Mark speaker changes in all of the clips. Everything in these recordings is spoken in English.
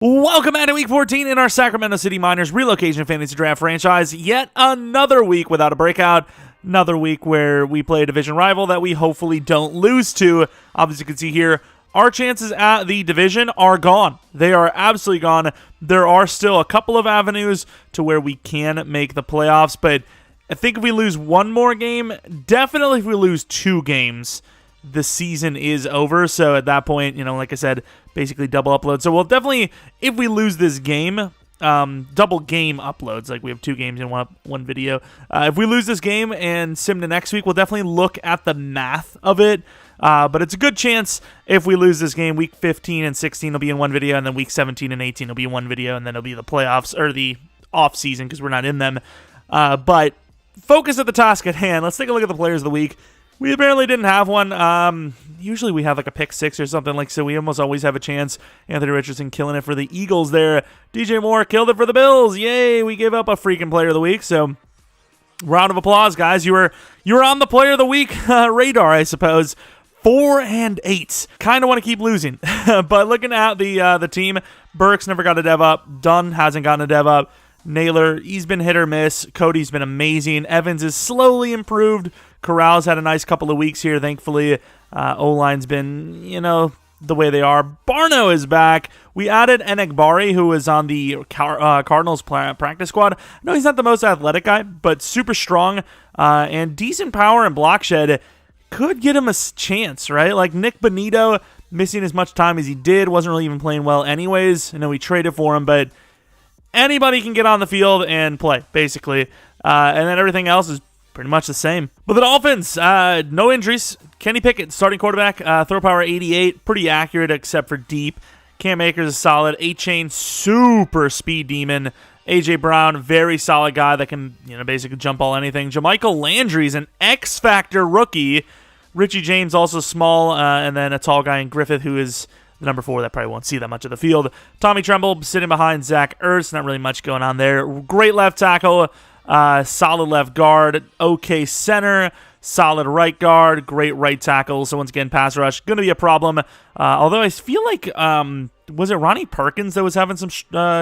Speaker 1: Welcome back to Week 14 in our Sacramento City Miners Relocation Fantasy Draft Franchise. Yet another week without a breakout. Another week where we play a division rival that we hopefully don't lose to. Obviously, you can see here, our chances at the division are gone. They are absolutely gone. There are still a couple of avenues to where we can make the playoffs, but I think if we lose one more game, definitely if we lose 2 games, the season is over. So at that point, like I said, basically double upload. So we'll definitely, if we lose this game, double game uploads. Like we have 2 games in one video. If we lose this game and sim to next week, we'll definitely look at the math of it. But it's a good chance if we lose this game. Week 15 and 16 will be in one video, and then week 17 and 18 will be in one video, and then it'll be the playoffs or the off season because we're not in them. But focus at the task at hand. Let's take a look at the players of the week. We apparently didn't have one. Usually we have like a pick 6 or something, like so we almost always have a chance. Anthony Richardson killing it for the Eagles there. DJ Moore killed it for the Bills. Yay, we gave up a freaking player of the week. So round of applause, guys. You were on the player of the week radar, I suppose. 4 and 8. Kind of want to keep losing. But looking at the team, Burks never got a dev up. Dunn hasn't gotten a dev up. Naylor, he's been hit or miss. Cody's been amazing. Evans is slowly improved. Corral's had a nice couple of weeks here, thankfully. O-line's been, the way they are. Barno is back. We added Enagbari, who was on the Cardinals practice squad. I know he's not the most athletic guy, but super strong and decent power and block shed. Could get him a chance, right? Like Nick Bonito, missing as much time as he did, wasn't really even playing well anyways. I know we traded for him, but anybody can get on the field and play, basically. And then everything else is pretty much the same. But the Dolphins, no injuries. Kenny Pickett, starting quarterback, throw power 88, pretty accurate except for deep. Cam Akers is solid. A-Chain, super speed demon. A.J. Brown, very solid guy that can, basically jump all anything. Jermichael Landry's an X-Factor rookie. Richie James, also small, and then a tall guy in Griffith, who is the number 4 that probably won't see that much of the field. Tommy Tremble sitting behind Zach Ertz. Not really much going on there. Great left tackle. Solid left guard. Okay center. Solid right guard. Great right tackle. So once again, pass rush. Going to be a problem. Although I feel like, was it Ronnie Perkins that was having some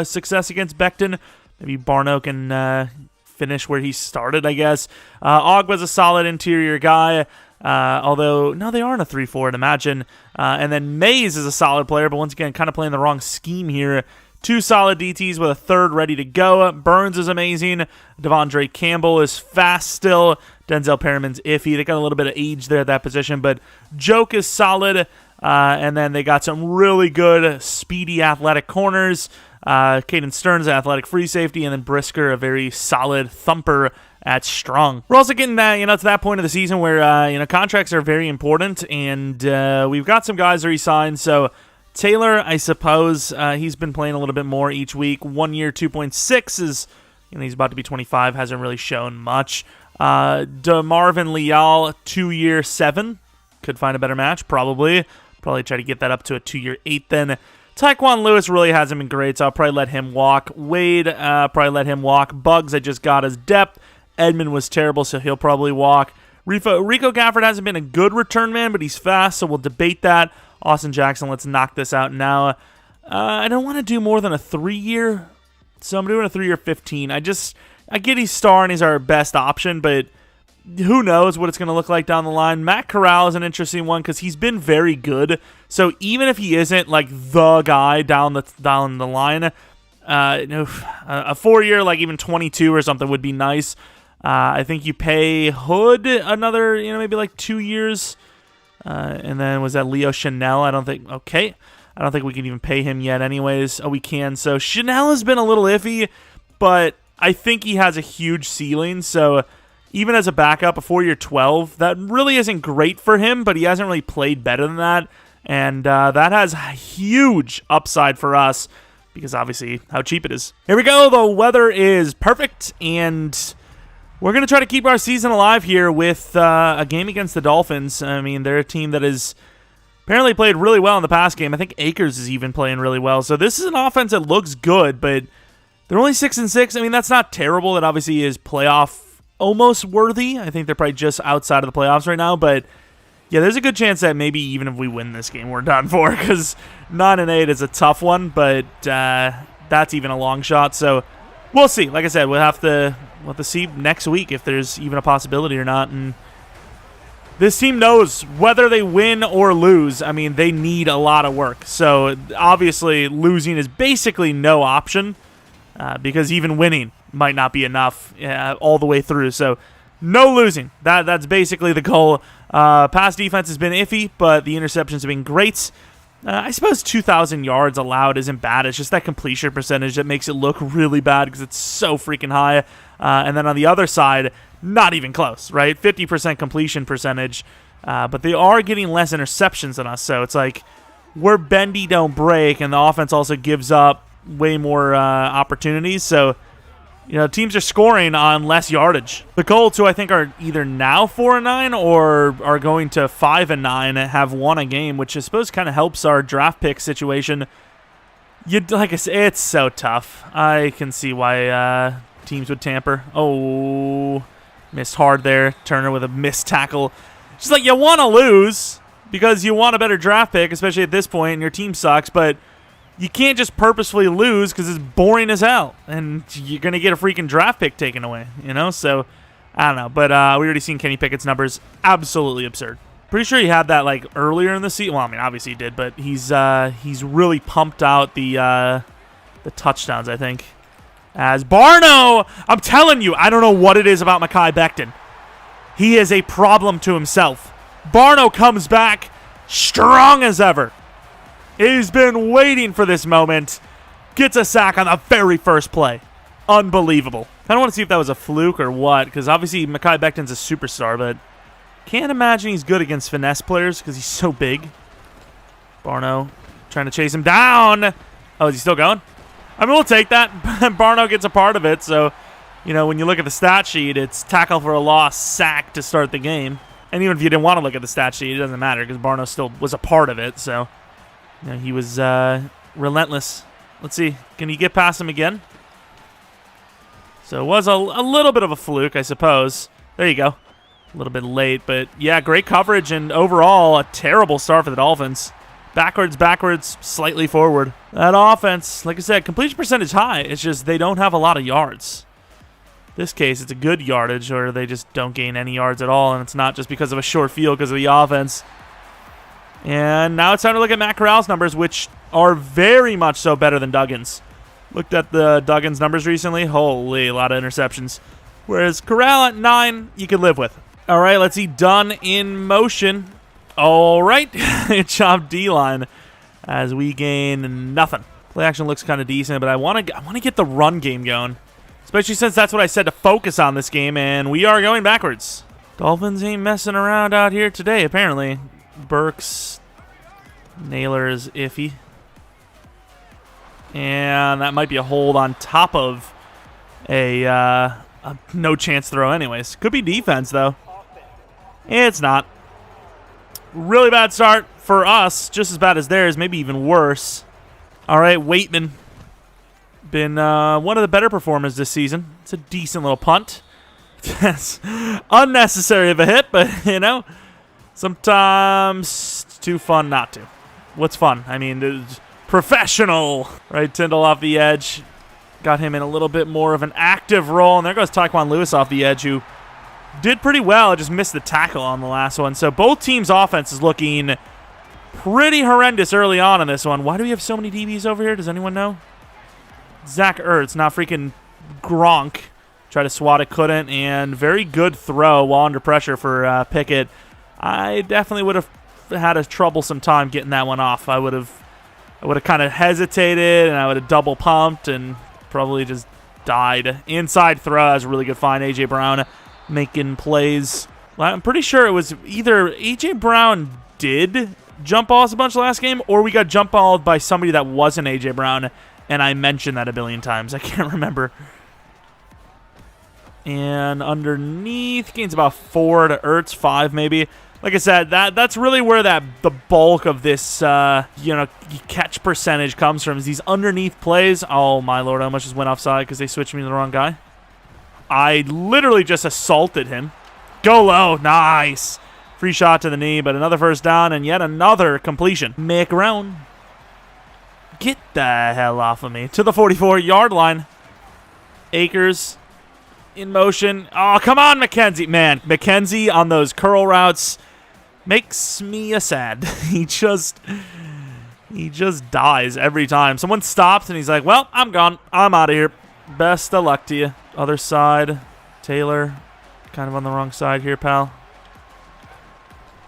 Speaker 1: success against Becton? Maybe Barno can finish where he started, I guess. Og was a solid interior guy. Although, no, they are in a 3-4, I'd imagine. And then Mays is a solid player, but once again, kind of playing the wrong scheme here. 2 solid DTs with a 3rd ready to go. Burns is amazing. Devondre Campbell is fast still. Denzel Perriman's iffy. They got a little bit of age there at that position, but Joke is solid. And then they got some really good, speedy, athletic corners. Caden Stearns, athletic free safety, and then Brisker, a very solid thumper at strong. We're also getting to that point of the season where contracts are very important, and we've got some guys already signed. So Taylor, I suppose, he's been playing a little bit more each week. 1 year, 2.6 is, he's about to be 25, hasn't really shown much. DeMarvin Leal, 2 year, 7, could find a better match, probably try to get that up to a 2 year, 8 then. Tyquan Lewis really hasn't been great, so I'll probably let him walk. Wade, probably let him walk. Bugs, I just got his depth. Edmund was terrible, so he'll probably walk. Rico Gafford hasn't been a good return man, but he's fast, so we'll debate that. Austin Jackson, let's knock this out now. I don't want to do more than a 3 year, so I'm doing a 3 year 15. I get he's star and he's our best option, but who knows what it's going to look like down the line. Matt Corral is an interesting one because he's been very good. So even if he isn't like the guy down the line, a 4 year, like even 22 or something would be nice. I think you pay Hood another, maybe like 2 years. And then was that Leo Chanel? I don't think we can even pay him yet anyways. Oh, we can. So Chanel has been a little iffy, but I think he has a huge ceiling. So even as a backup, a 4 year 12, that really isn't great for him, but he hasn't really played better than that. And that has a huge upside for us because obviously how cheap it is. Here we go. The weather is perfect, and we're going to try to keep our season alive here with a game against the Dolphins. I mean, they're a team that has apparently played really well in the past game. I think Akers is even playing really well. So this is an offense that looks good, but they're only 6-6. I mean, that's not terrible. That obviously is playoff almost worthy. I think they're probably just outside of the playoffs right now, but Yeah, there's a good chance that maybe even if we win this game, we're done for, because 9-8 is a tough one, but that's even a long shot. So we'll see. Like I said, we'll have to see next week if there's even a possibility or not. And this team knows whether they win or lose. I mean, they need a lot of work. So obviously, losing is basically no option because even winning might not be enough all the way through. So no losing. That's basically the goal. Pass defense has been iffy, but the interceptions have been great. I suppose 2,000 yards allowed isn't bad. It's just that completion percentage that makes it look really bad because it's so freaking high. And then on the other side, not even close, right? 50% completion percentage. But they are getting less interceptions than us. So it's like we're bendy, don't break, and the offense also gives up way more opportunities. So, teams are scoring on less yardage. The Colts, who I think are either now 4-9 or are going to 5-9, have won a game, which I suppose kind of helps our draft pick situation. Like I said, it's so tough. I can see why teams would tamper. Oh, missed hard there. Turner with a missed tackle. Just like you want to lose because you want a better draft pick, especially at this point, and your team sucks, but you can't just purposefully lose because it's boring as hell, and you're going to get a freaking draft pick taken away, So, I don't know. But we already seen Kenny Pickett's numbers. Absolutely absurd. Pretty sure he had that, earlier in the season. Well, I mean, obviously he did, but he's really pumped out the touchdowns, I think. As Barno, I'm telling you, I don't know what it is about Mekhi Becton. He is a problem to himself. Barno comes back strong as ever. He's been waiting for this moment. Gets a sack on the very first play. Unbelievable. I don't want to see if that was a fluke or what, because obviously Mekhi Becton's a superstar, but can't imagine he's good against finesse players because he's so big. Barno trying to chase him down. Oh, is he still going? I mean, we'll take that. Barno gets a part of it, so, when you look at the stat sheet, it's tackle for a loss, sack to start the game. And even if you didn't want to look at the stat sheet, it doesn't matter because Barno still was a part of it, so he was relentless. Let's see. Can he get past him again? So it was a little bit of a fluke, I suppose. There you go. A little bit late, but yeah, great coverage and overall a terrible start for the Dolphins. Backwards, slightly forward. That offense, like I said, completion percentage high. It's just they don't have a lot of yards. This case, it's a good yardage, or they just don't gain any yards at all, and it's not just because of a short field because of the offense. And now it's time to look at Matt Corral's numbers, which are very much so better than Duggan's. Looked at the Duggan's numbers recently. Holy, a lot of interceptions. Whereas Corral at 9, you can live with. All right, let's see. Done in motion. All right. Good job, D-line, as we gain nothing. Play action looks kind of decent, but I want to get the run game going, especially since that's what I said to focus on this game, and we are going backwards. Dolphins ain't messing around out here today, apparently. Burks, Naylor is iffy. And that might be a hold on top of a no chance throw anyways. Could be defense, though. It's not. Really bad start for us. Just as bad as theirs. Maybe even worse. All right, Waitman. Been one of the better performers this season. It's a decent little punt. That's unnecessary of a hit, but, sometimes it's too fun not to. What's fun? I mean, it's professional. Right, Tyndall off the edge. Got him in a little bit more of an active role. And there goes Tyquan Lewis off the edge, who did pretty well. Just missed the tackle on the last one. So both teams' offense is looking pretty horrendous early on in this one. Why do we have so many DBs over here? Does anyone know? Zach Ertz, not freaking Gronk. Tried to swat it, couldn't. And very good throw while under pressure for Pickett. I definitely would have had a troublesome time getting that one off. I would have kind of hesitated, and I would have double pumped and probably just died. Inside throw. That was a really good find. A.J. Brown making plays. I'm pretty sure it was either A.J. Brown did jump balls a bunch last game, or we got jump balled by somebody that wasn't A.J. Brown, and I mentioned that a billion times. I can't remember. And underneath, gains about 4 to Ertz, 5 maybe. Like I said, that's really where the bulk of this catch percentage comes from, is these underneath plays. Oh my lord, I almost just went offside because they switched me to the wrong guy. I literally just assaulted him. Go low, nice. Free shot to the knee, but another first down and yet another completion. McRown. Get the hell off of me. To the 44-yard line. Akers in motion. Oh, come on, McKenzie. Man, McKenzie on those curl routes makes me sad. He just dies every time. Someone stops and he's like, well, I'm gone. I'm out of here. Best of luck to you. Other side. Taylor. Kind of on the wrong side here, pal.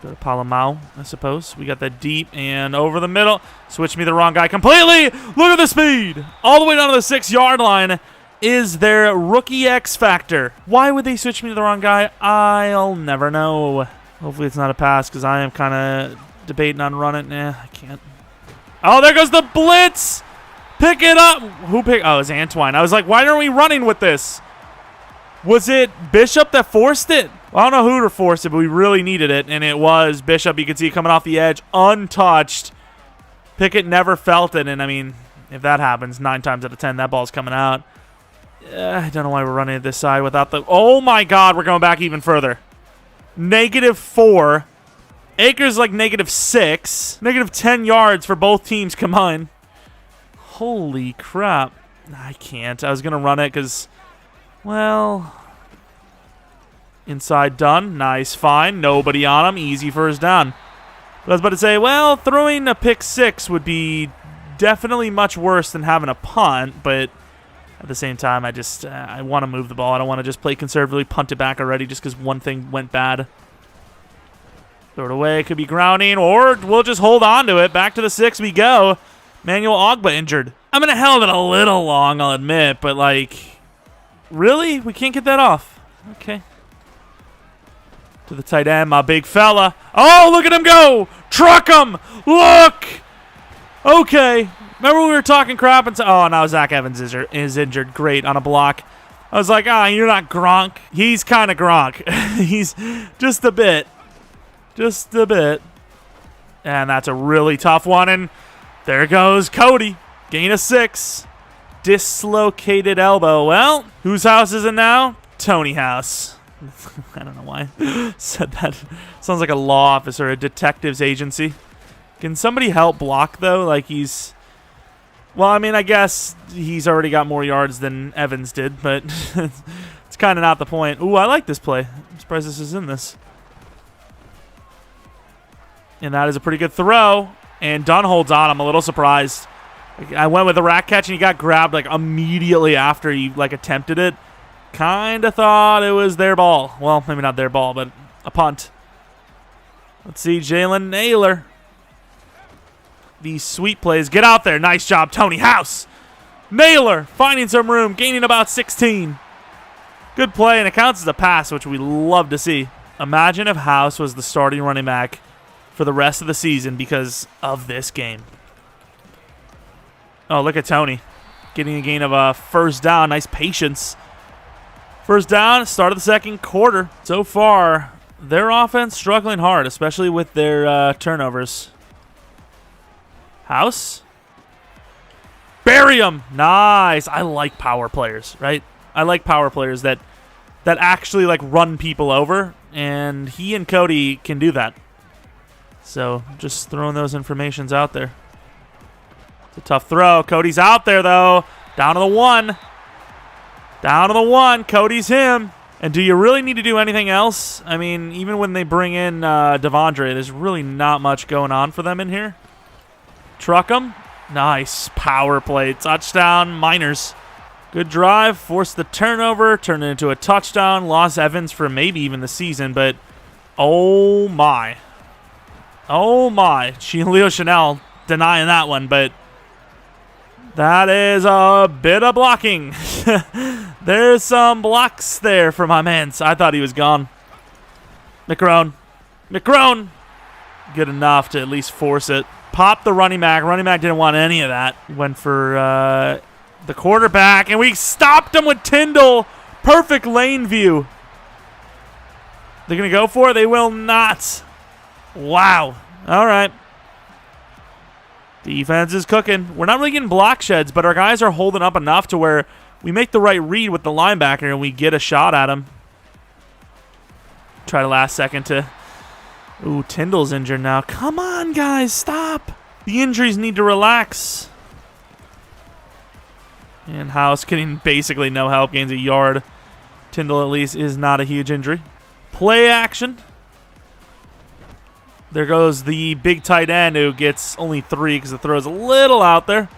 Speaker 1: Go to Palamau, I suppose. We got that deep and over the middle. Switch me the wrong guy completely. Look at the speed. All the way down to the 6-yard line is their rookie X factor. Why would they switch me to the wrong guy? I'll never know. Hopefully it's not a pass because I am kind of debating on running. I can't. Oh, there goes the blitz. Pick it up. Who picked? Oh, it's Antoine. I was like, why aren't we running with this? Was it Bishop that forced it? Well, I don't know who to force it, but we really needed it, and it was Bishop. You can see coming off the edge, untouched. Pickett never felt it, and I mean, if that happens, 9 times out of 10, that ball's coming out. I don't know why we're running it this side without the... Oh, my God, we're going back even further. -4. Akers like -6. -10 yards for both teams combined. Holy crap. I can't. I was going to run it because, well... Inside done. Nice, fine. Nobody on him. Easy first down. But I was about to say, well, throwing a pick 6 would be definitely much worse than having a punt, but at the same time, I want to move the ball. I don't want to just play conservatively, punt it back already just because one thing went bad. Throw it away. Could be grounding, or we'll just hold on to it. Back to the 6 we go. Manuel Ogba injured. I'm going to held it a little long, I'll admit, but like, really? We can't get that off. Okay. To the tight end, my big fella. Oh, look at him go! Truck him! Look! Okay. Remember when we were talking crap and oh, now Zach Evans is injured. Great, on a block. I was like, you're not Gronk. He's kind of Gronk. He's just a bit. Just a bit. And that's a really tough one. And there goes Cody. Gain of 6. Dislocated elbow. Well, whose house is it now? Tony house. I don't know why I said that. Sounds like a law office or a detective's agency. Can somebody help block, though? Like he's... Well, I mean, I guess he's already got more yards than Evans did, but it's kind of not the point. Ooh, I like this play. I'm surprised this is in this. And that is a pretty good throw. And Dunn holds on. I'm a little surprised. I went with a rack catch, and he got grabbed like immediately after he like attempted it. Kind of thought it was their ball. Well, maybe not their ball, but a punt. Let's see, Jalen Naylor. These sweet plays. Get out there. Nice job, Tony House. Naylor finding some room, gaining about 16. Good play, and it counts as a pass, which we love to see. Imagine if House was the starting running back for the rest of the season because of this game. Oh, look at Tony. Getting a gain of a first down. Nice patience. First down, start of the second quarter. So far, their offense struggling hard, especially with their turnovers. House. Bury him. Nice. I like power players, right? I like power players that actually like run people over, and he and Cody can do that. So just throwing those informations out there. It's a tough throw. Cody's out there, though. Down to the 1. Down to the 1. Cody's him. And do you really need to do anything else? I mean, even when they bring in Devondre, there's really not much going on for them in here. Truck him. Nice. Power play. Touchdown. Miners. Good drive. Forced the turnover. Turned it into a touchdown. Lost Evans for maybe even the season. But, oh, my. Oh, my. Leo Chanel denying that one. But that is a bit of blocking. There's some blocks there for my man. So I thought he was gone. McRone. Good enough to at least force it. Popped the running back. Running back didn't want any of that. Went for the quarterback, and we stopped him with Tyndall. Perfect lane view. They're going to go for it? They will not. Wow. All right. Defense is cooking. We're not really getting block sheds, but our guys are holding up enough to where we make the right read with the linebacker and we get a shot at him. Try the last second to Ooh, Tyndall's injured now. Come on, guys, stop. The injuries need to relax. And House getting basically no help, gains a yard. Tyndall at least is not a huge injury. Play action. There goes the big tight end who gets only 3 because the throw's a little out there.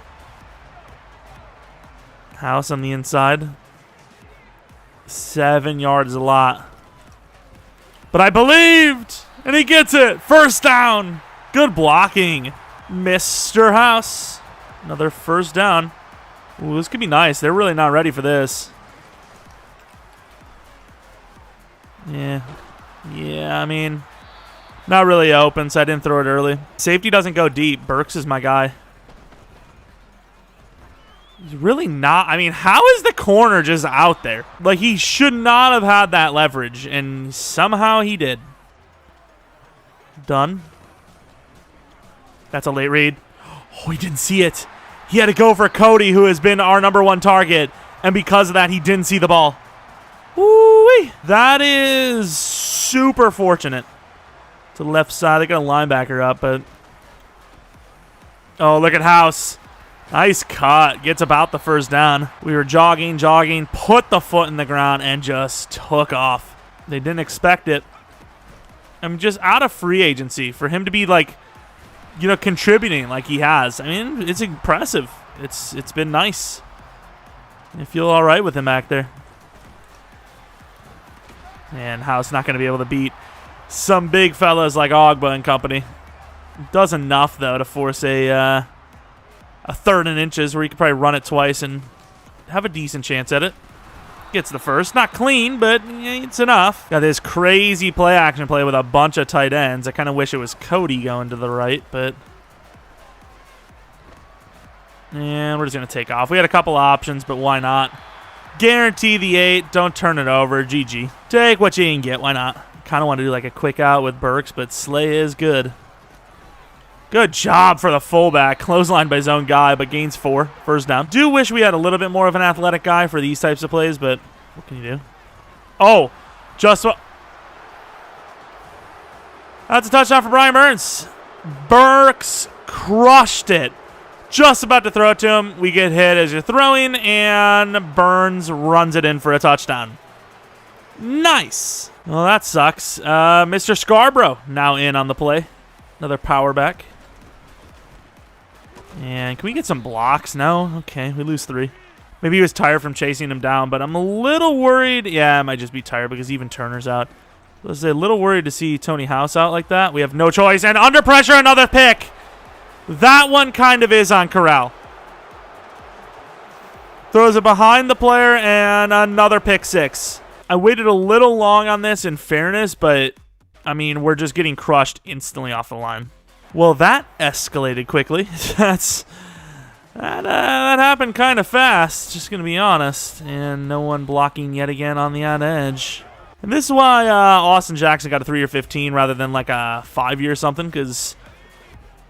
Speaker 1: House on the inside. 7 yards is a lot. But I believed, and he gets it. First down. Good blocking, Mr. House. Another first down. Ooh, this could be nice. They're really not ready for this. Yeah, I mean, not really open, so I didn't throw it early. Safety doesn't go deep. Burks is my guy. He's really not. I mean, how is the corner just out there? Like, he should not have had that leverage, and somehow he did. Done. That's a late read. Oh, he didn't see it. He had to go for Cody, who has been our #1 target, and because of that, he didn't see the ball. Woo-wee. That is super fortunate. To the left side, they got a linebacker up, but... Oh, look at House. Nice cut. Gets about the first down. We were jogging, put the foot in the ground, and just took off. They didn't expect it. I'm just out of free agency for him to be, like, you know, contributing like he has. I mean, it's impressive. It's been nice. I feel all right with him back there. And House not going to be able to beat some big fellas like Ogba and company. Does enough, though, to force a 3rd and inches where he could probably run it twice and have a decent chance at it. Gets the first. Not clean, but it's enough. Got this crazy play action play with a bunch of tight ends. I kind of wish it was Cody going to the right, but... And we're just going to take off. We had a couple options, but why not? Guarantee the 8. Don't turn it over. GG. Take what you can get. Why not? Kind of want to do like a quick out with Burks, but Slay is good. Good job for the fullback. Clothesline by zone guy, but gains 4. First down. Do wish we had a little bit more of an athletic guy for these types of plays, but what can you do? Oh, just what? That's a touchdown for Brian Burns. Burks crushed it. Just about to throw it to him. We get hit as you're throwing, and Burns runs it in for a touchdown. Nice. Well, that sucks. Mr. Scarborough now in on the play. Another power back. And can we get some blocks? No? Okay, we lose 3. Maybe he was tired from chasing him down, but I'm a little worried. Yeah, I might just be tired because even Turner's out. I was a little worried to see Tony House out like that. We have no choice, and under pressure, another pick. That one kind of is on Corral. Throws it behind the player, and another pick 6. I waited a little long on this in fairness, but, I mean, we're just getting crushed instantly off the line. Well, that escalated quickly. That happened kind of fast, just going to be honest. And no one blocking yet again on the odd edge. And this is why Austin Jackson got a 3-year 15 rather than like a 5-year something, because,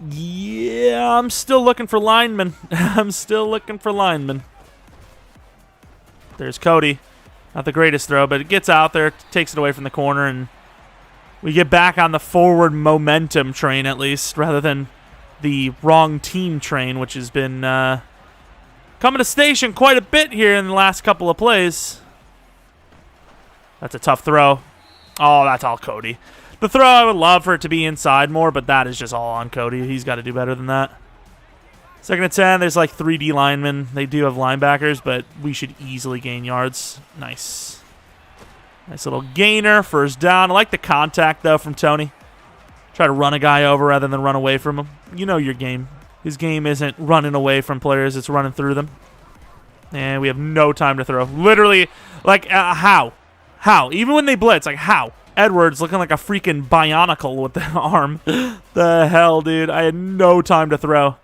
Speaker 1: yeah, I'm still looking for linemen. I'm still looking for linemen. There's Cody. Not the greatest throw, but it gets out there, takes it away from the corner, and we get back on the forward momentum train at least, rather than the wrong team train, which has been coming to station quite a bit here in the last couple of plays. That's a tough throw. Oh, that's all Cody. The throw, I would love for it to be inside more, but that is just all on Cody. He's got to do better than that. 2nd and 10, there's like 3D linemen. They do have linebackers, but we should easily gain yards. Nice. Nice little gainer, first down. I like the contact, though, from Tony. Try to run a guy over rather than run away from him. You know your game. His game isn't running away from players. It's running through them. And we have no time to throw. Literally, like, how? How? Even when they blitz, like, how? Edwards looking like a freaking bionicle with the arm. The hell, dude? I had no time to throw.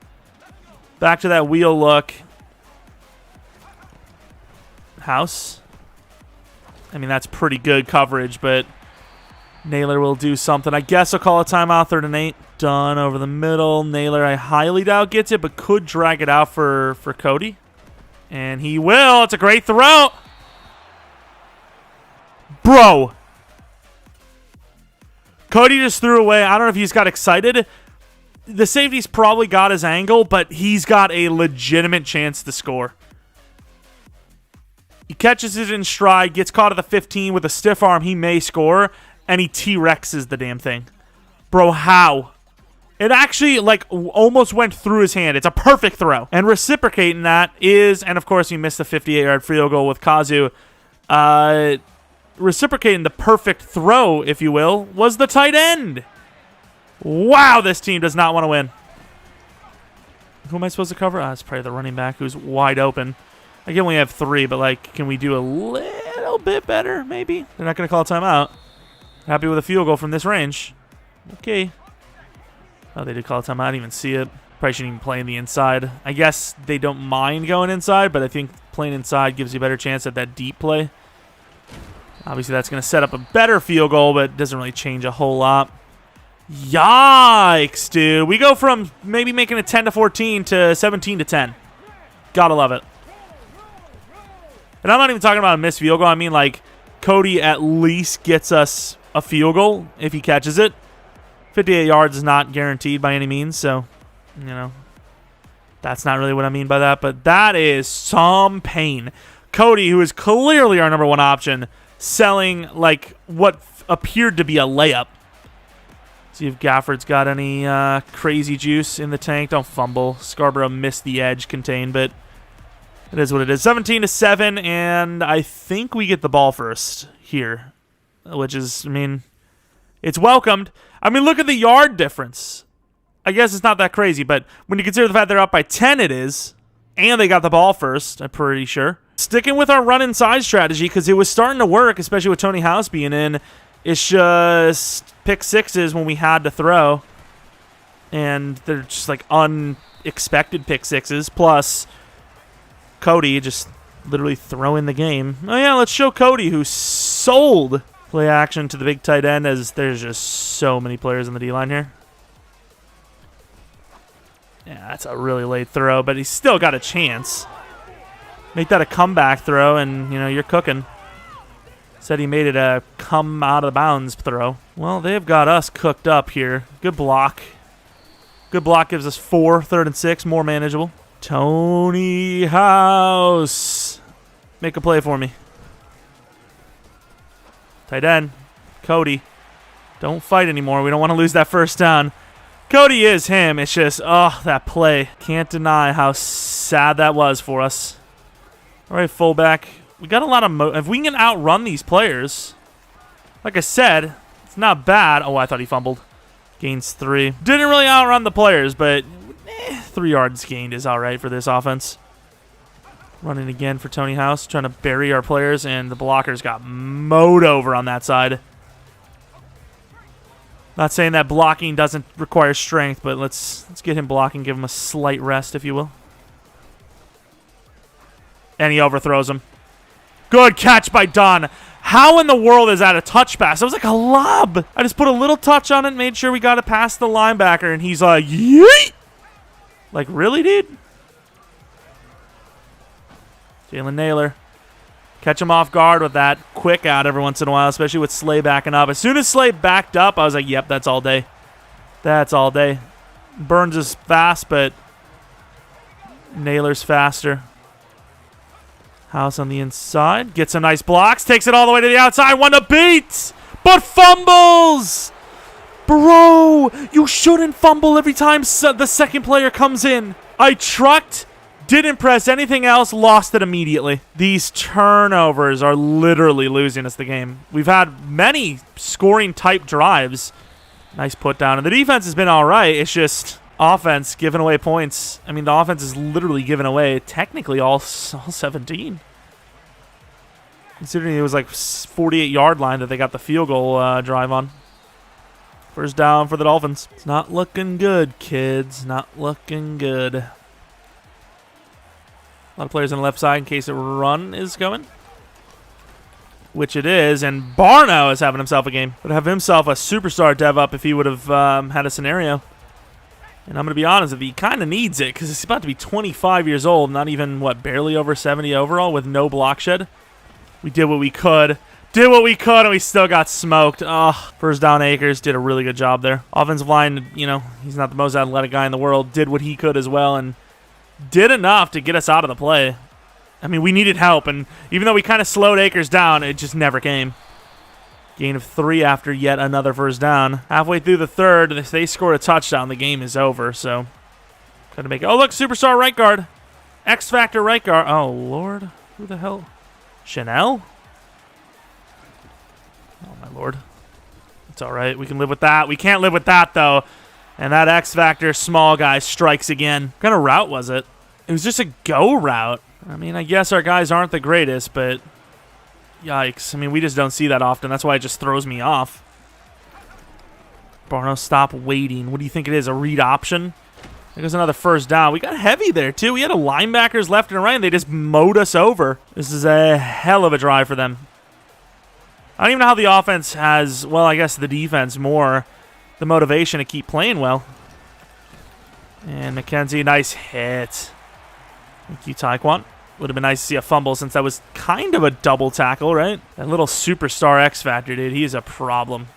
Speaker 1: Back to that wheel look. House. I mean, that's pretty good coverage, but Naylor will do something. I guess I'll call a timeout. 3rd and 8. Done over the middle. Naylor, I highly doubt gets it, but could drag it out for Cody. And he will. It's a great throw. Bro. Cody just threw away. I don't know if he's got excited. The safety's probably got his angle, but he's got a legitimate chance to score. He catches it in stride, gets caught at the 15 with a stiff arm. He may score, and he T-Rexes the damn thing. Bro, how? It actually, like, almost went through his hand. It's a perfect throw. And reciprocating that is, and of course he missed the 58-yard field goal with Kazu. Reciprocating the perfect throw, if you will, was the tight end. Wow, this team does not want to win. Who am I supposed to cover? It's probably the running back who's wide open. I can only have 3, but, like, can we do a little bit better, maybe? They're not going to call a timeout. Happy with a field goal from this range. Okay. Oh, they did call a timeout. I didn't even see it. Probably shouldn't even play in the inside. I guess they don't mind going inside, but I think playing inside gives you a better chance at that deep play. Obviously, that's going to set up a better field goal, but it doesn't really change a whole lot. Yikes, dude. We go from maybe making it 10-14 to 17-10. Gotta love it. And I'm not even talking about a missed field goal. I mean, like, Cody at least gets us a field goal if he catches it. 58 yards is not guaranteed by any means, so, you know, that's not really what I mean by that. But that is some pain. Cody, who is clearly our number 1 option, selling, like, what appeared to be a layup. See if Gafford's got any crazy juice in the tank. Don't fumble. Scarborough missed the edge contained, but it is what it is. 17-7, and I think we get the ball first here, which is, I mean, it's welcomed. I mean, look at the yard difference. I guess it's not that crazy, but when you consider the fact they're up by 10, it is. And they got the ball first, I'm pretty sure. Sticking with our run inside strategy, because it was starting to work, especially with Tony House being in. It's just pick sixes when we had to throw. And they're just like unexpected pick sixes. Plus, Cody just literally throwing the game. Oh, yeah, let's show Cody, who sold play action to the big tight end, as there's just so many players in the D-line here. Yeah, that's a really late throw, but he's still got a chance. Make that a comeback throw, and, you know, you're cooking. Said he made it a come out of bounds throw. Well, they've got us cooked up here. Good block. Good block gives us 4, 3rd and 6, more manageable. Tony House. Make a play for me. Tight end. Cody. Don't fight anymore. We don't want to lose that first down. Cody is him. It's just, oh, that play. Can't deny how sad that was for us. All right, fullback. We got a lot of if we can outrun these players, like I said, it's not bad. Oh, I thought he fumbled. Gains 3. Didn't really outrun the players, but 3 yards gained is all right for this offense. Running again for Tony House, trying to bury our players, and the blockers got mowed over on that side. Not saying that blocking doesn't require strength, but let's get him blocking, give him a slight rest, if you will. And he overthrows him. Good catch by Don. How in the world is that a touch pass? It was like a lob. I just put a little touch on it, made sure we got it past the linebacker, and he's like, yeet! Like, really, dude? Jalen Naylor. Catch him off guard with that quick out every once in a while, especially with Slay backing up. As soon as Slay backed up, I was like, yep, that's all day. That's all day. Burns is fast, but Naylor's faster. House on the inside. Gets some nice blocks. Takes it all the way to the outside. One to beat. But fumbles. Bro, you shouldn't fumble every time the second player comes in. I trucked. Didn't press anything else. Lost it immediately. These turnovers are literally losing us the game. We've had many scoring type drives. Nice put down. And the defense has been all right. It's just offense giving away points. I mean, the offense is literally giving away technically all 17. Considering it was like 48-yard line that they got the field goal drive on. First down for the Dolphins. It's not looking good, kids. Not looking good. A lot of players on the left side in case a run is going. Which it is. And Barno is having himself a game. Would have himself a superstar dev up if he would have had a scenario. And I'm going to be honest with you, he kind of needs it because he's about to be 25 years old. Not even, what, barely over 70 overall with no block shed. We did what we could. Did what we could, and we still got smoked. Oh, first down, Akers did a really good job there. Offensive line, you know, he's not the most athletic guy in the world. Did what he could as well, and did enough to get us out of the play. I mean, we needed help, and even though we kind of slowed Akers down, it just never came. Gain of 3 after yet another first down. Halfway through the third, if they score a touchdown, the game is over, so got to make it. Oh, look, superstar right guard. X-Factor right guard. Oh, Lord. Who the hell? Chanel? Oh, my Lord. It's all right. We can live with that. We can't live with that, though. And that X-Factor small guy strikes again. What kind of route was it? It was just a go route. I mean, I guess our guys aren't the greatest, but yikes. I mean, we just don't see that often. That's why it just throws me off. Barno, stop waiting. What do you think it is, a read option? There goes another first down. We got heavy there, too. We had a linebackers left and right, and they just mowed us over. This is a hell of a drive for them. I don't even know how the offense has, well, I guess the defense more, the motivation to keep playing well. And McKenzie, nice hit. Thank you, Taekwon. Would have been nice to see a fumble since that was kind of a double tackle, right? That little superstar X-Factor, dude, he is a problem.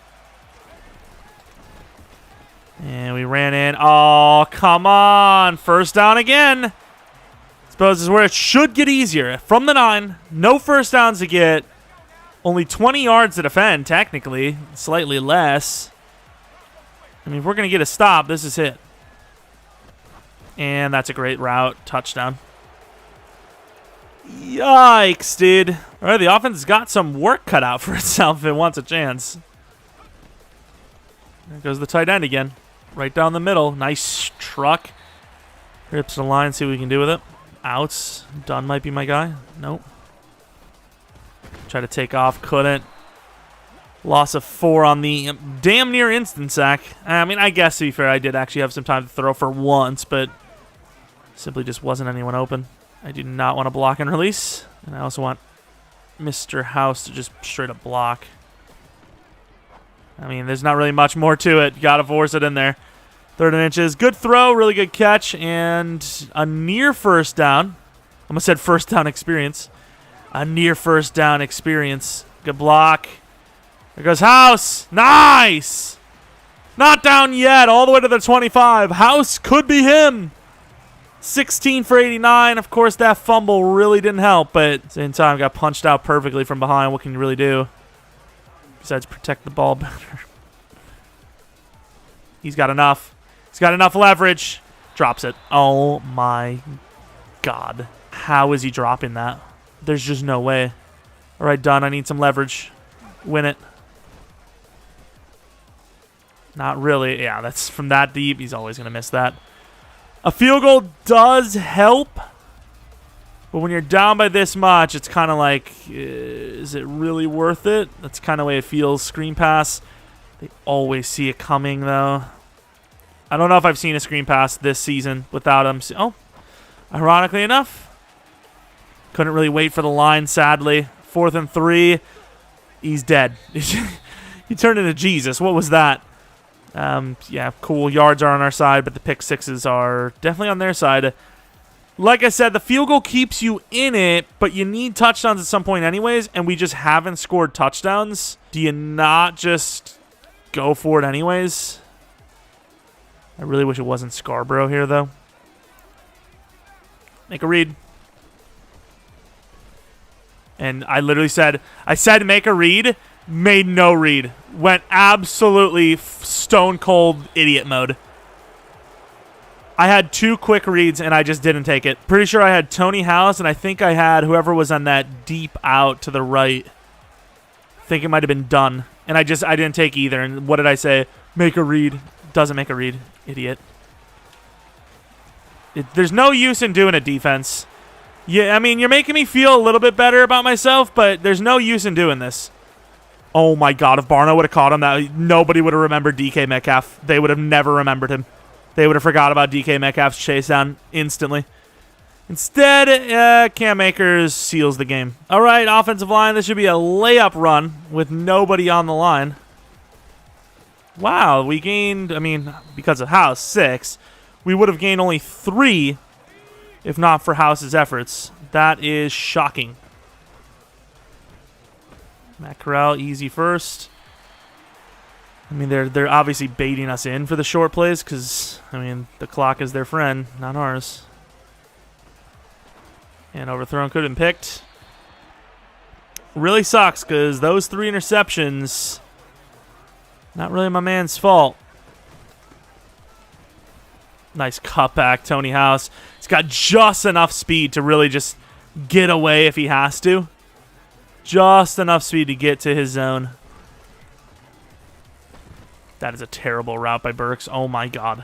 Speaker 1: And we ran in. Oh, come on. First down again. Suppose this is where it should get easier. From the 9, no first downs to get. Only 20 yards to defend, technically. Slightly less. I mean, if we're going to get a stop, this is it. And that's a great route. Touchdown. Yikes, dude. All right, the offense has got some work cut out for itself if it wants a chance. There goes the tight end again. Right down the middle. Nice truck. Rips the line, see what we can do with it. Outs. Dunn might be my guy. Nope. Try to take off, couldn't. Loss of 4 on the damn near instant sack. I mean, I guess to be fair, I did actually have some time to throw for once, but simply just wasn't anyone open. I do not want to block and release, and I also want Mr. House to just straight up block. I mean, there's not really much more to it. Got to force it in there. 3rd and inches. Good throw, really good catch, and a near first down. Almost said first down experience. A near first down experience. Good block. There goes House. Nice! Not down yet. All the way to the 25. House could be him. 16 for 89. Of course, that fumble really didn't help, but at the same time, got punched out perfectly from behind. What can you really do? Besides protect the ball better. He's got enough. He's got enough leverage. Drops it. Oh, my God. How is he dropping that? There's just no way. All right, Dunn, I need some leverage. Win it. Not really. Yeah, that's from that deep. He's always going to miss that. A field goal does help. But when you're down by this much, it's kind of like, is it really worth it? That's kind of the way it feels. Screen pass. They always see it coming, though. I don't know if I've seen a screen pass this season without him. Oh, ironically enough. Couldn't really wait for the line, sadly. 4th and 3. He's dead. He turned into Jesus. What was that? Yeah, cool. Yards are on our side, but the pick sixes are definitely on their side. Like I said, the field goal keeps you in it, but you need touchdowns at some point anyways, and we just haven't scored touchdowns. Do you not just go for it anyways? I really wish it wasn't Scarborough here, though. Make a read. And I literally said, make a read, made no read. Went absolutely stone cold idiot mode. I had 2 quick reads, and I just didn't take it. Pretty sure I had Tony House, and I think I had whoever was on that deep out to the right. I think it might have been Dunn. And I didn't take either. And what did I say? Make a read. Doesn't make a read. Idiot. There's no use in doing a defense. Yeah, I mean, you're making me feel a little bit better about myself, but there's no use in doing this. Oh, my God. If Barno would have caught him, nobody would have remembered DK Metcalf. They would have never remembered him. They would have forgot about DK Metcalf's chase down instantly. Instead, Cam Akers seals the game. All right, offensive line. This should be a layup run with nobody on the line. Wow, we gained, I mean, because of House, 6. We would have gained only 3 if not for House's efforts. That is shocking. Matt Corral, easy first. I mean, they're obviously baiting us in for the short plays because, I mean, the clock is their friend, not ours. And overthrown, could have been picked. Really sucks because those 3 interceptions, not really my man's fault. Nice cutback, Tony House. He's got just enough speed to really just get away if he has to. Just enough speed to get to his zone. That is a terrible route by Burks. Oh, my God.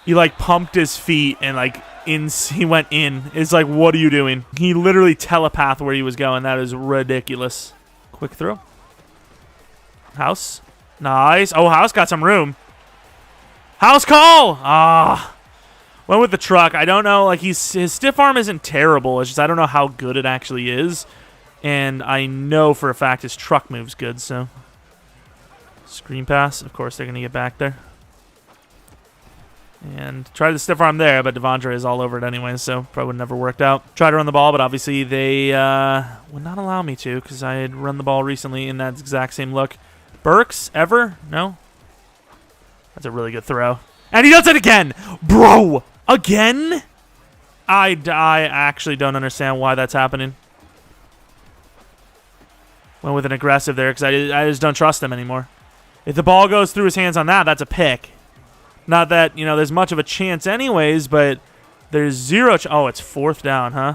Speaker 1: He, like, pumped his feet and, like, he went in. It's like, what are you doing? He literally telepathed where he was going. That is ridiculous. Quick throw. House. Nice. Oh, House got some room. House call! Ah. Went with the truck. I don't know. Like, his stiff arm isn't terrible. It's just I don't know how good it actually is. And I know for a fact his truck moves good, so. Screen pass. Of course, they're going to get back there. And tried the stiff arm there, but Devondre is all over it anyway, so probably would never worked out. Tried to run the ball, but obviously they would not allow me to because I had run the ball recently in that exact same look. Burks, ever? No? That's a really good throw. And he does it again! Bro! Again? I actually don't understand why that's happening. Went with an aggressive there because I just don't trust him anymore. If the ball goes through his hands on that, that's a pick. Not that, you know, there's much of a chance anyways, but there's zero oh, it's 4th down, huh?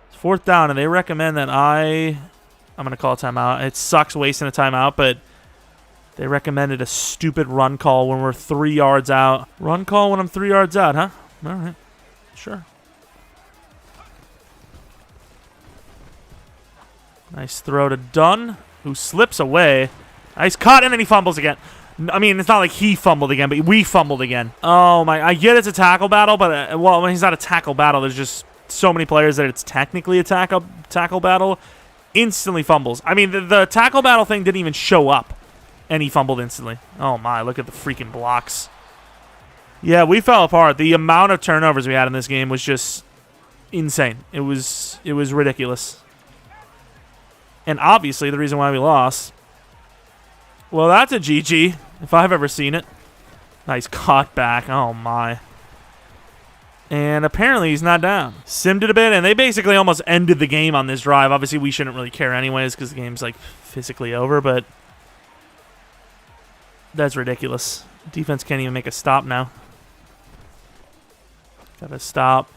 Speaker 1: It's 4th down, and they recommend that I'm going to call a timeout. It sucks wasting a timeout, but they recommended a stupid run call when we're 3 yards out. Run call when I'm 3 yards out, huh? All right. Sure. Nice throw to Dunn, who slips away. Nice cut, and then he fumbles again. I mean, it's not like he fumbled again, but we fumbled again. Oh, my. I get it's a tackle battle, but, well, when he's not a tackle battle, there's just so many players that it's technically a tackle battle. Instantly fumbles. I mean, the tackle battle thing didn't even show up, and he fumbled instantly. Oh, my. Look at the freaking blocks. Yeah, we fell apart. The amount of turnovers we had in this game was just insane. It was ridiculous. And obviously, the reason why we lost. Well, that's a GG, if I've ever seen it. Nice cut back. Oh, my. And apparently he's not down. Simmed it a bit, and they basically almost ended the game on this drive. Obviously, we shouldn't really care anyways because the game's, like, physically over, but that's ridiculous. Defense can't even make a stop now. Got to stop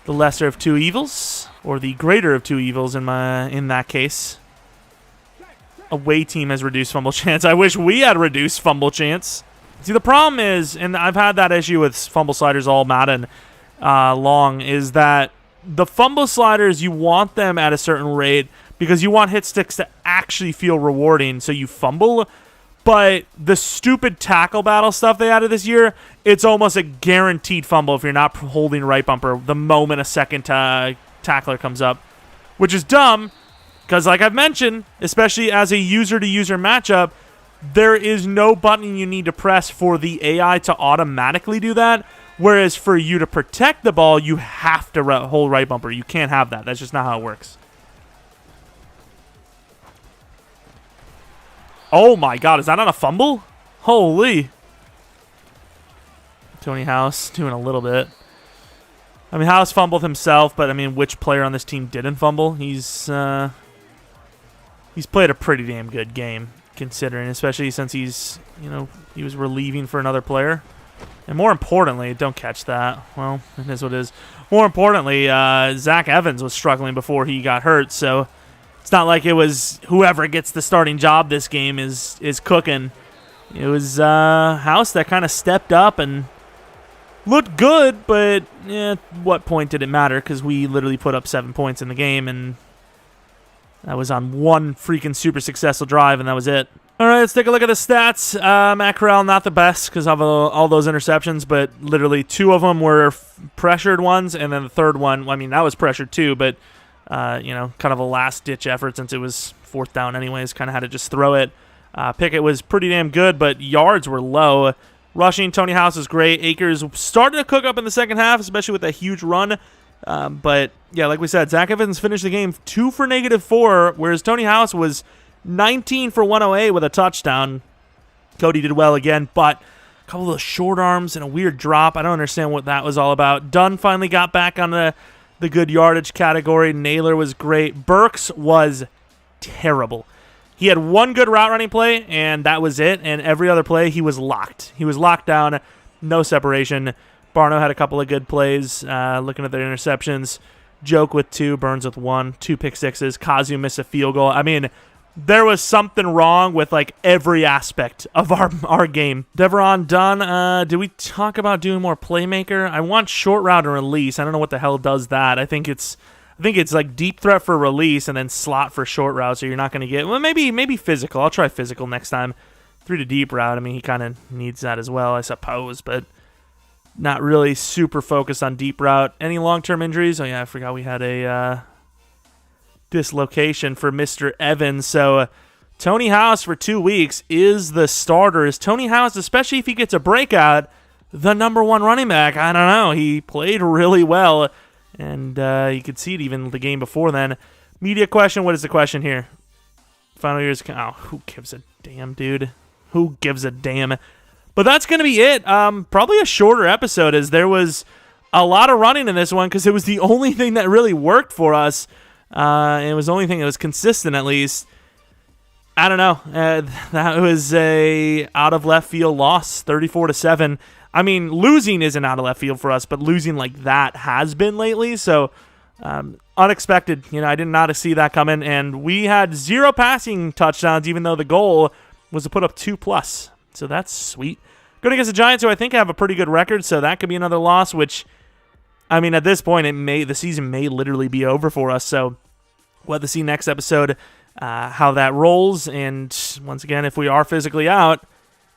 Speaker 1: the lesser of 2 evils, or the greater of 2 evils in that case. Away team has reduced fumble chance. I wish we had reduced fumble chance. See, the problem is, and I've had that issue with fumble sliders all Madden long, is that the fumble sliders, you want them at a certain rate because you want hit sticks to actually feel rewarding, so you fumble. But the stupid tackle battle stuff they added this year, it's almost a guaranteed fumble if you're not holding right bumper the moment a second tackler comes up, which is dumb. Because like I've mentioned, especially as a user-to-user matchup, there is no button you need to press for the AI to automatically do that. Whereas for you to protect the ball, you have to hold right bumper. You can't have that. That's just not how it works. Oh my God, is that on a fumble? Holy. Tony House doing a little bit. I mean, House fumbled himself, but I mean, which player on this team didn't fumble? He's played a pretty damn good game, considering, especially since he was relieving for another player. And more importantly, don't catch that. Well, it is what it is. More importantly, Zach Evans was struggling before he got hurt, so it's not like it was whoever gets the starting job this game is cooking. It was House that kind of stepped up and looked good, but what point did it matter? Because we literally put up 7 points in the game, and that was on one freaking super successful drive, and that was it. All right, let's take a look at the stats. Matt Corral, not the best because of all those interceptions, but literally 2 of them were pressured ones, and then the third one, I mean, that was pressured too, but, kind of a last-ditch effort since it was 4th down anyways, kind of had to just throw it. Pickett was pretty damn good, but yards were low. Rushing, Tony House is great. Akers started to cook up in the second half, especially with that huge run. But, yeah, like we said, Zach Evans finished the game 2 for -4, whereas Tony House was 19 for 108 with a touchdown. Cody did well again, but a couple of those short arms and a weird drop. I don't understand what that was all about. Dunn finally got back on the good yardage category. Naylor was great. Burks was terrible. He had one good route running play, and that was it. And every other play, he was locked. He was locked down, no separation. Barno had a couple of good plays, looking at their interceptions. Joke with 2, Burns with 1, 2 pick sixes. Kazu missed a field goal. I mean, there was something wrong with, like, every aspect of our game. Deveron Dunn, did we talk about doing more playmaker? I want short route and release. I don't know what the hell does that. I think it's like deep threat for release and then slot for short route, so you're not going to get... Well, maybe physical. I'll try physical next time. 3 to deep route. I mean, he kind of needs that as well, I suppose, but not really super focused on deep route. Any long-term injuries? Oh, yeah, I forgot we had a dislocation for Mr. Evans. So Tony House for 2 weeks is the starter. Is Tony House, especially if he gets a breakout, the #1 running back? I don't know. He played really well. And you could see it even the game before then. Media question. What is the question here? Final years. Oh, who gives a damn, dude? Who gives a damn? But that's going to be it. Probably a shorter episode, as there was a lot of running in this one because it was the only thing that really worked for us. It was the only thing that was consistent, at least. I don't know. That was a out of left field loss, 34-7. I mean, losing isn't out of left field for us, but losing like that has been lately. So, unexpected. You know, I did not see that coming. And we had 0 passing touchdowns, even though the goal was to put up 2+. So that's sweet. Going against the Giants, who I think have a pretty good record, so that could be another loss, which, I mean, at this point, the season may literally be over for us. So we'll have to see next episode how that rolls. And once again, if we are physically out,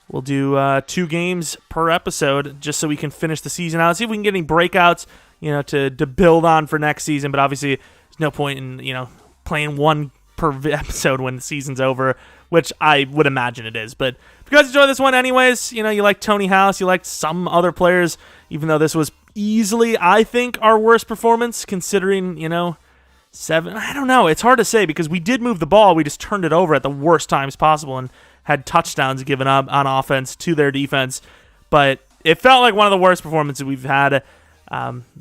Speaker 1: we'll do 2 games per episode just so we can finish the season out. See if we can get any breakouts, to build on for next season. But obviously, there's no point in, playing 1 per episode when the season's over, which I would imagine it is. But if you guys enjoy this one anyways, you like Tony House, you like some other players, even though this was easily, I think, our worst performance, considering, 7. I don't know. It's hard to say because we did move the ball. We just turned it over at the worst times possible and had touchdowns given up on offense to their defense. But it felt like one of the worst performances we've had.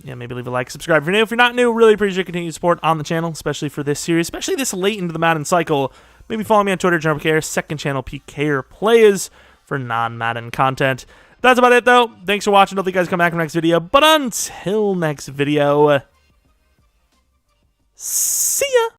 Speaker 1: Maybe leave a like, subscribe if you're new. If you're not new, really appreciate your continued support on the channel, especially for this series, especially this late into the Madden cycle. Maybe follow me on Twitter, Jeromepkr, second channel, PKer Plays, for non-Madden content. That's about it, though. Thanks for watching. Hope you guys come back in the next video. But until next video, see ya!